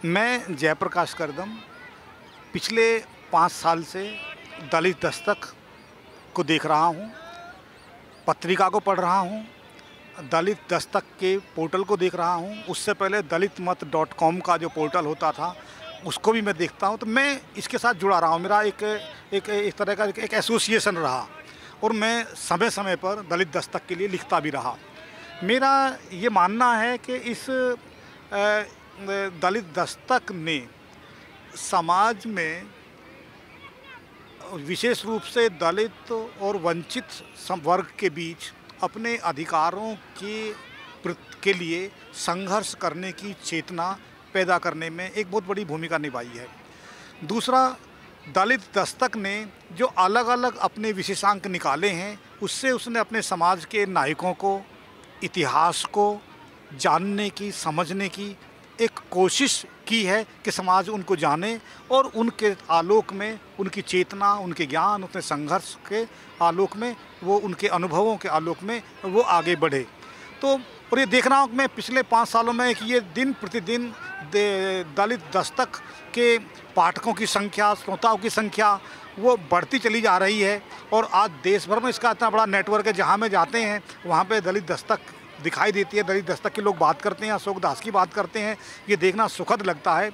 मैं जयप्रकाश करदम पिछले 5 साल से दलित दस्तक को देख रहा हूँ, पत्रिका को पढ़ रहा हूँ, दलित दस्तक के पोर्टल को देख रहा हूँ। उससे पहले दलितमत.com का जो पोर्टल होता था उसको भी मैं देखता हूँ। तो मैं इसके साथ जुड़ा रहा हूँ। मेरा एक तरह का एक एसोसिएशन रहा और मैं समय समय पर दलित दस्तक के लिए लिखता भी रहा। मेरा ये मानना है कि इस दलित दस्तक ने समाज में विशेष रूप से दलित और वंचित वर्ग के बीच अपने अधिकारों के लिए संघर्ष करने की चेतना पैदा करने में एक बहुत बड़ी भूमिका निभाई है। दूसरा, दलित दस्तक ने जो अलग अलग अपने विशेषांक निकाले हैं उससे उसने अपने समाज के नायकों को, इतिहास को जानने की, समझने की एक कोशिश की है कि समाज उनको जाने और उनके आलोक में, उनकी चेतना, उनके ज्ञान, उनके संघर्ष के आलोक में, वो उनके अनुभवों के आलोक में वो आगे बढ़े। तो और ये देख रहा हूँ कि मैं पिछले 5 सालों में कि ये दिन प्रतिदिन दलित दस्तक के पाठकों की संख्या, श्रोताओं की संख्या वो बढ़ती चली जा रही है। और आज देश भर में इसका इतना बड़ा नेटवर्क है, जहाँ में जाते हैं वहाँ पे दलित दस्तक दिखाई देती है, दलित दस्तक के लोग बात करते हैं, अशोक दास की बात करते हैं। ये देखना सुखद लगता है।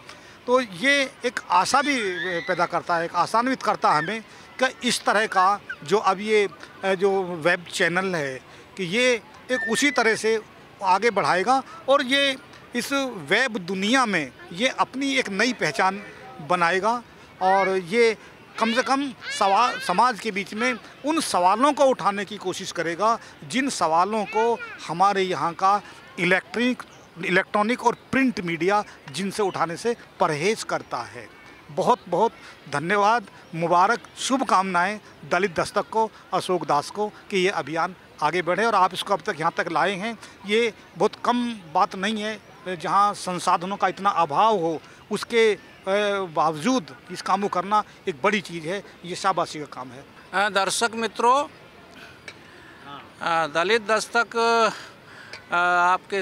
तो ये एक आशा भी पैदा करता है, एक आशान्वित करता है हमें कि इस तरह का जो अब ये जो वेब चैनल है कि ये एक उसी तरह से आगे बढ़ाएगा और ये इस वेब दुनिया में ये अपनी एक नई पहचान बनाएगा और ये कम से कम समाज के बीच में उन सवालों को उठाने की कोशिश करेगा जिन सवालों को हमारे यहाँ का इलेक्ट्रॉनिक और प्रिंट मीडिया जिनसे उठाने से परहेज़ करता है। बहुत बहुत धन्यवाद, मुबारक, शुभकामनाएं दलित दस्तक को, अशोक दास को कि ये अभियान आगे बढ़े और आप इसको अब तक यहाँ तक लाए हैं। ये बहुत कम बात नहीं है। जहाँ संसाधनों का इतना अभाव हो उसके बावजूद इस काम को करना एक बड़ी चीज़ है। ये शाबाशी का काम है। दर्शक मित्रों, दलित दस्तक आपके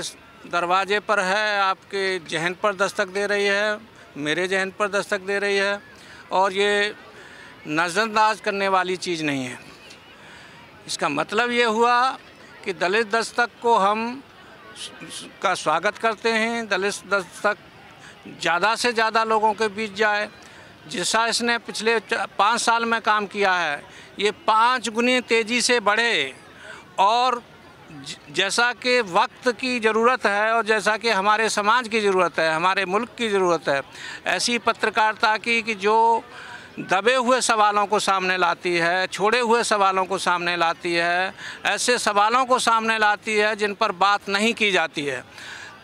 दरवाजे पर है, आपके जहन पर दस्तक दे रही है, मेरे जहन पर दस्तक दे रही है और ये नज़रअंदाज करने वाली चीज़ नहीं है। इसका मतलब ये हुआ कि दलित दस्तक को हम का स्वागत करते हैं। दलित दस्तक ज़्यादा से ज़्यादा लोगों के बीच जाए। जैसा इसने पिछले 5 साल में काम किया है, ये 5 गुनी तेज़ी से बढ़े और जैसा कि वक्त की ज़रूरत है और जैसा कि हमारे समाज की ज़रूरत है, हमारे मुल्क की ज़रूरत है, ऐसी पत्रकारिता की कि जो दबे हुए सवालों को सामने लाती है, छोड़े हुए सवालों को सामने लाती है, ऐसे सवालों को सामने लाती है जिन पर बात नहीं की जाती है।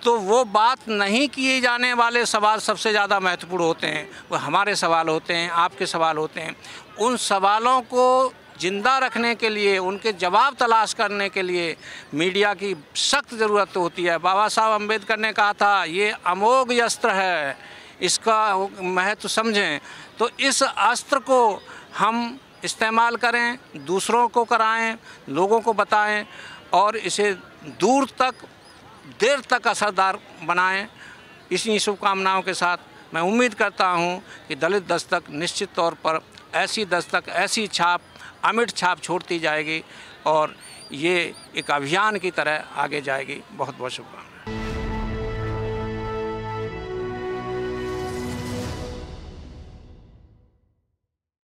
तो वो बात नहीं किए जाने वाले सवाल सबसे ज़्यादा महत्वपूर्ण होते हैं। वो हमारे सवाल होते हैं, आपके सवाल होते हैं। उन सवालों को ज़िंदा रखने के लिए, उनके जवाब तलाश करने के लिए मीडिया की सख्त ज़रूरत होती है। बाबा साहब अम्बेडकर ने कहा था, ये अमोघ अस्त्र है, इसका महत्व समझें। तो इस अस्त्र को हम इस्तेमाल करें, दूसरों को कराएं, लोगों को बताएं और इसे दूर तक, देर तक असरदार बनाएं। इसी शुभकामनाओं के साथ मैं उम्मीद करता हूं कि दलित दस्तक निश्चित तौर पर ऐसी दस्तक, ऐसी छाप, अमिट छाप छोड़ती जाएगी और ये एक अभियान की तरह आगे जाएगी। बहुत बहुत शुभकामनाएं।